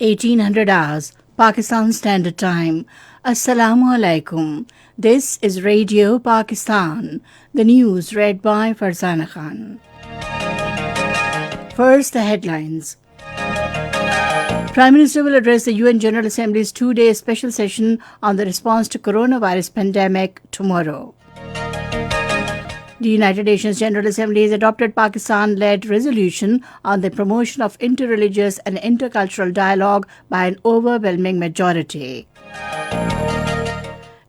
1800 hours, Pakistan Standard Time. Assalamu alaikum. This is Radio Pakistan. The news read by Farzana Khan. First, the headlines. Prime Minister will address the UN General Assembly's two-day special session on the response to coronavirus pandemic tomorrow. The United Nations General Assembly has adopted Pakistan-led resolution on the promotion of interreligious and intercultural dialogue by an overwhelming majority.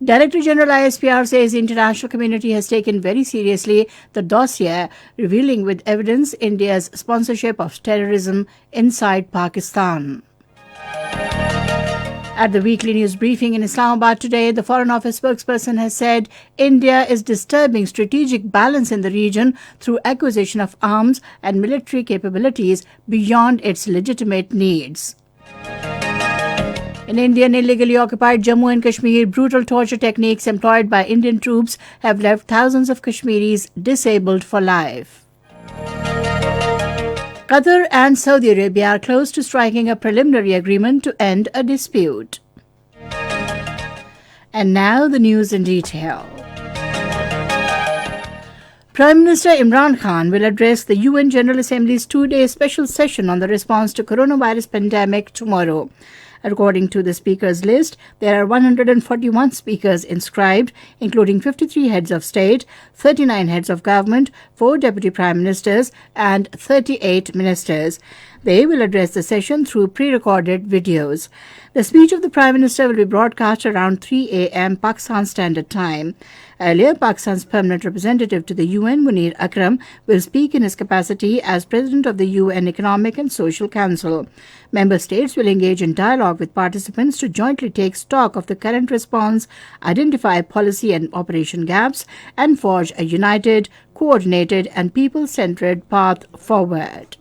Director General ISPR says the international community has taken very seriously the dossier revealing with evidence India's sponsorship of terrorism inside Pakistan. At the weekly news briefing in Islamabad today, the Foreign Office spokesperson has said India is disturbing strategic balance in the region through acquisition of arms and military capabilities beyond its legitimate needs. In Indian illegally occupied Jammu and Kashmir, brutal torture techniques employed by Indian troops have left thousands of Kashmiris disabled for life. Qatar and Saudi Arabia are close to striking a preliminary agreement to end a dispute. And now the news in detail. Prime Minister Imran Khan will address the UN General Assembly's two-day special session on the response to coronavirus pandemic tomorrow. According to the speakers list, there are 141 speakers inscribed, including 53 heads of state, 39 heads of government, 4 deputy prime ministers, and 38 ministers. They will address the session through pre-recorded videos. The speech of the Prime Minister will be broadcast around 3 a.m. Pakistan Standard Time. Earlier, Pakistan's permanent representative to the UN, Munir Akram, will speak in his capacity as President of the UN Economic and Social Council. Member states will engage in dialogue with participants to jointly take stock of the current response, identify policy and operation gaps, and forge a united, coordinated, and people-centered path forward.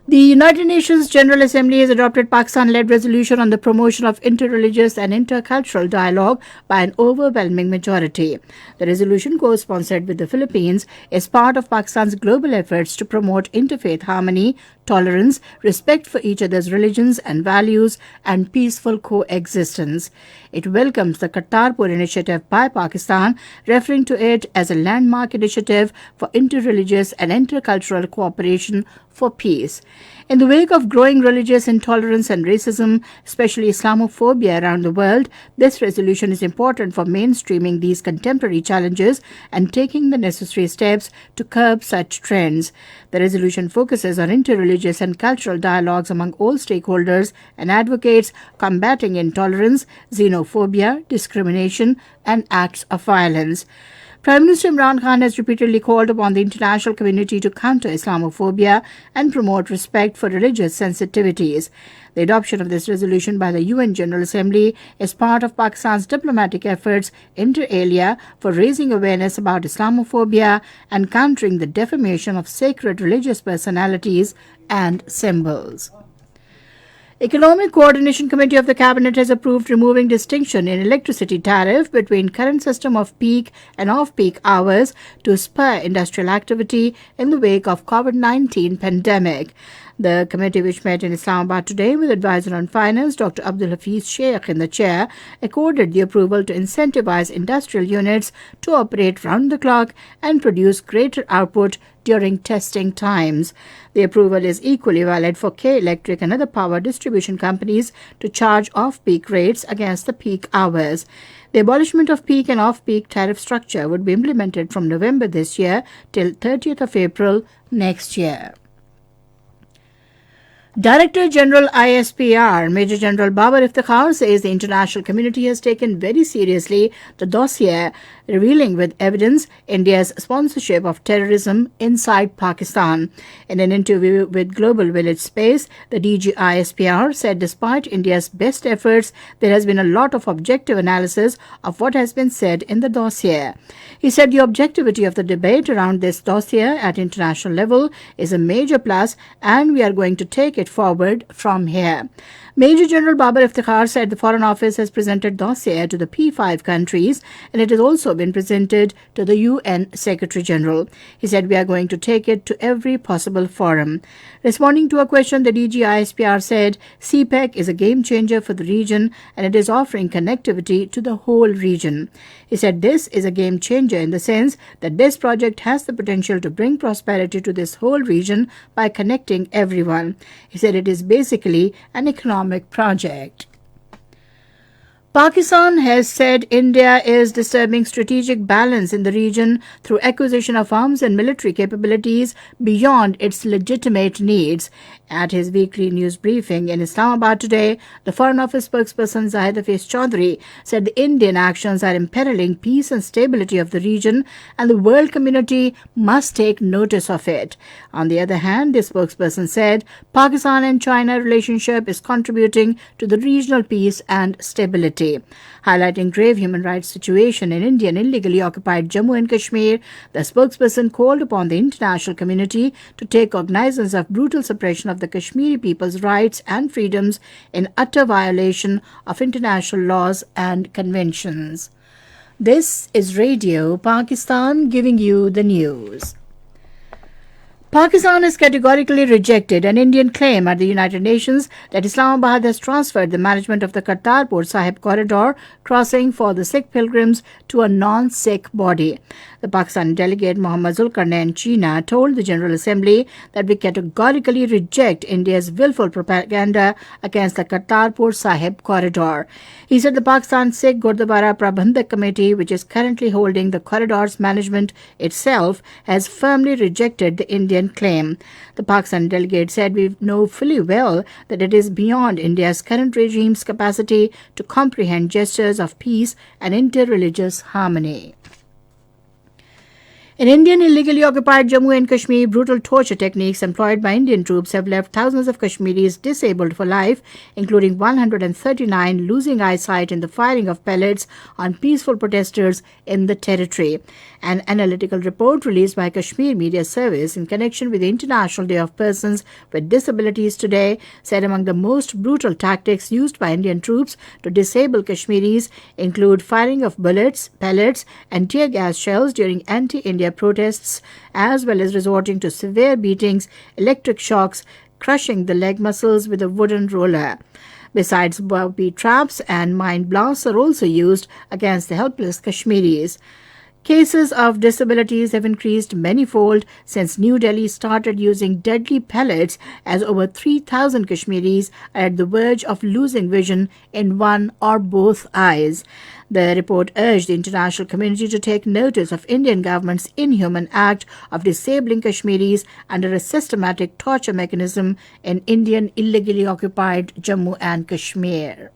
The United Nations General Assembly has adopted Pakistan-led resolution on the promotion of interreligious and intercultural dialogue by an overwhelming majority. The resolution, co-sponsored with the Philippines, is part of Pakistan's global efforts to promote interfaith harmony, tolerance, respect for each other's religions and values, and peaceful coexistence. It welcomes the Kartarpur initiative by Pakistan, referring to it as a landmark initiative for interreligious and intercultural cooperation for peace. In the wake of growing religious intolerance and racism, especially Islamophobia around the world, this resolution is important for mainstreaming these contemporary challenges and taking the necessary steps to curb such trends. The resolution focuses on interreligious and cultural dialogues among all stakeholders and advocates combating intolerance, xenophobia, discrimination, and acts of violence. Prime Minister Imran Khan has repeatedly called upon the international community to counter Islamophobia and promote respect for religious sensitivities. The adoption of this resolution by the UN General Assembly is part of Pakistan's diplomatic efforts inter alia for raising awareness about Islamophobia and countering the defamation of sacred religious personalities and symbols. Economic Coordination Committee of the Cabinet has approved removing distinction in electricity tariff between current system of peak and off-peak hours to spur industrial activity in the wake of COVID-19 pandemic. The committee, which met in Islamabad today with Advisor on Finance Dr. Abdul Hafiz Sheikh in the chair, accorded the approval to incentivize industrial units to operate round the clock and produce greater output during testing times. The approval is equally valid for K Electric and other power distribution companies to charge off-peak rates against the peak hours. The abolishment of peak and off-peak tariff structure would be implemented from November this year till 30th of April next year. Director General ISPR Major General Babar Iftikhar says the international community has taken very seriously the dossier revealing with evidence India's sponsorship of terrorism inside Pakistan. In an interview with Global Village Space, the DG ISPR said despite India's best efforts, there has been a lot of objective analysis of what has been said in the dossier. He said the objectivity of the debate around this dossier at international level is a major plus and we are going to take it forward from here. Major General Babar Iftikhar said the Foreign Office has presented dossier to the P5 countries and it has also been presented to the UN Secretary General. He said, "We are going to take it to every possible forum." Responding to a question, the DG ISPR said CPEC is a game changer for the region and it is offering connectivity to the whole region. He said this is a game changer in the sense that this project has the potential to bring prosperity to this whole region by connecting everyone. He said it is basically an economic project. Pakistan has said India is disturbing strategic balance in the region through acquisition of arms and military capabilities beyond its legitimate needs. At his weekly news briefing in Islamabad today, the Foreign Office spokesperson Zahid Hafiz Chaudhry said the Indian actions are imperiling peace and stability of the region and the world community must take notice of it. On the other hand, the spokesperson said Pakistan and China relationship is contributing to the regional peace and stability. Highlighting grave human rights situation in Indian illegally occupied Jammu and Kashmir, the spokesperson called upon the international community to take cognizance of brutal suppression of the Kashmiri people's rights and freedoms in utter violation of international laws and conventions. This is Radio Pakistan giving you the news. Pakistan has categorically rejected an Indian claim at the United Nations that Islamabad has transferred the management of the Kartarpur Sahib corridor crossing for the Sikh pilgrims to a non-Sikh body. The Pakistan delegate Mohammad Zulkarnain Cheena told the General Assembly that we categorically reject India's willful propaganda against the Kartarpur Sahib corridor. He said the Pakistan Sikh Gurdwara Prabandhak Committee, which is currently holding the corridor's management itself, has firmly rejected the Indian claim. The Pakistan delegate said we know fully well that it is beyond India's current regime's capacity to comprehend gestures of peace and interreligious harmony. In Indian illegally occupied Jammu and Kashmir, brutal torture techniques employed by Indian troops have left thousands of Kashmiris disabled for life, including 139 losing eyesight in the firing of pellets on peaceful protesters in the territory. An analytical report released by Kashmir Media Service in connection with the International Day of Persons with Disabilities today said among the most brutal tactics used by Indian troops to disable Kashmiris include firing of bullets, pellets, and tear gas shells during anti-India protests, as well as resorting to severe beatings, electric shocks, crushing the leg muscles with a wooden roller. Besides, booby traps and mine blasts are also used against the helpless Kashmiris. Cases of disabilities have increased manyfold since New Delhi started using deadly pellets, as over 3,000 Kashmiris are at the verge of losing vision in one or both eyes. The report urged the international community to take notice of Indian government's inhuman act of disabling Kashmiris under a systematic torture mechanism in Indian illegally occupied Jammu and Kashmir.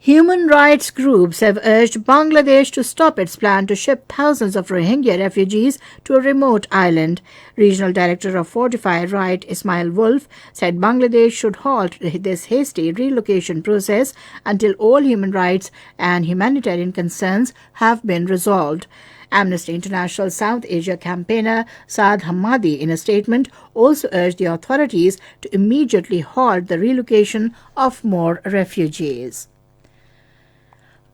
Human rights groups have urged Bangladesh to stop its plan to ship thousands of Rohingya refugees to a remote island. Regional Director of Fortify Right Ismail Wolf said Bangladesh should halt this hasty relocation process until all human rights and humanitarian concerns have been resolved. Amnesty International South Asia campaigner Saad Hamadi, in a statement, also urged the authorities to immediately halt the relocation of more refugees.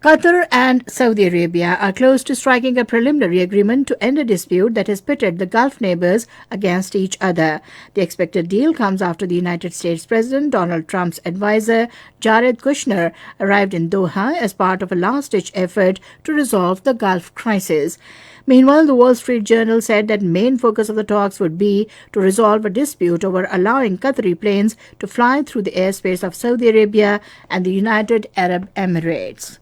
Qatar and Saudi Arabia are close to striking a preliminary agreement to end a dispute that has pitted the Gulf neighbors against each other. The expected deal comes after the United States President Donald Trump's advisor, Jared Kushner, arrived in Doha as part of a last-ditch effort to resolve the Gulf crisis. Meanwhile, the Wall Street Journal said that main focus of the talks would be to resolve a dispute over allowing Qatari planes to fly through the airspace of Saudi Arabia and the United Arab Emirates.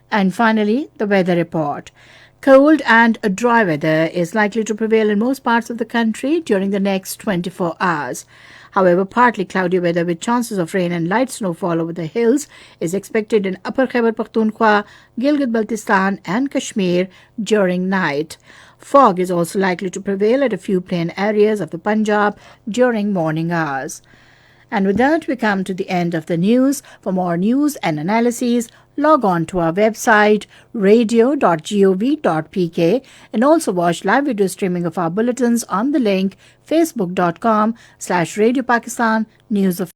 And finally, the weather report. Cold and dry weather is likely to prevail in most parts of the country during the next 24 hours. However, partly cloudy weather with chances of rain and light snowfall over the hills is expected in Upper Khyber Pakhtunkhwa, Gilgit-Baltistan and Kashmir during night. Fog is also likely to prevail at a few plain areas of the Punjab during morning hours. And with that, we come to the end of the news. For more news and analyses, log on to our website radio.gov.pk and also watch live video streaming of our bulletins on the link facebook.com/Radio Pakistan News of